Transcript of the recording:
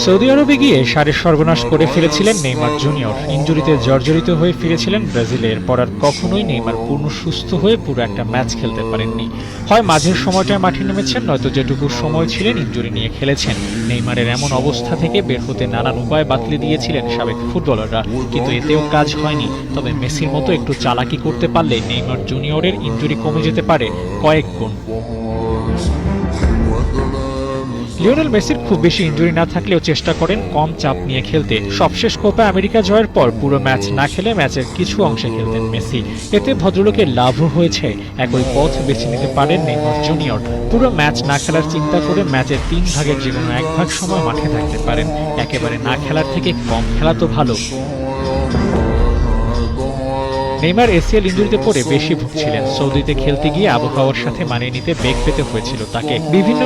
Saudi আরবে গিয়ে সারে সর্বনাশ করে ফেলেছিলেন নেইমার জুনিয়র। ইনজুরিতে জর্জরিত হয়ে ফিরেছিলেন ব্রাজিলে। এরপর আর কখনোই নেইমার পূর্ণ সুস্থ হয়ে পুরো একটা ম্যাচ খেলতে পারেননি। হয় মাঝের সময়টায় মাঠে নেমেছেন, নয়তো যেটুকু সময় ছিলেন ইনজুরি নিয়ে খেলেছেন। নেইমারের এমন অবস্থা থেকে বের হতে নানান উপায় বাতলে দিয়েছিলেন সাবেক ফুটবলাররা, কিন্তু এতেও কাজ হয়নি। তবে মেসির মতো একটু চালাকি করতে পারলে নেইমার জুনিয়রের ইনজুরি কমে যেতে পারে কয়েক গুণ। লিওনেল মেসির খুব বেশি ইনজুরি না থাকলেও চেষ্টা করেন কম চাপ নিয়ে খেলতে। সবশেষ কোপা আমেরিকা জয়ের পর পুরো ম্যাচ না খেলে ম্যাচের কিছু অংশে খেলতেন মেসি। এতে ভদ্রলোকের লাভও হয়েছে। একই পথ বেছে নিতে পারেন নেইমার জুনিয়র। পুরো ম্যাচ না খেলার চিন্তা করে ম্যাচের 3 ভাগের যে কোনো 1 ভাগ সময় মাঠে থাকতে পারেন। একেবারে না খেলার থেকে কম খেলা তো ভালো। নেইমার এসিএল ইনজুরিতে পড়ে বেশি ভুগছিলেন। সৌদিতে খেলতে গিয়ে আবহাওয়ার সাথে মানিয়ে নিতে বেগ পেতে হয়েছিল তাকে। বিভিন্ন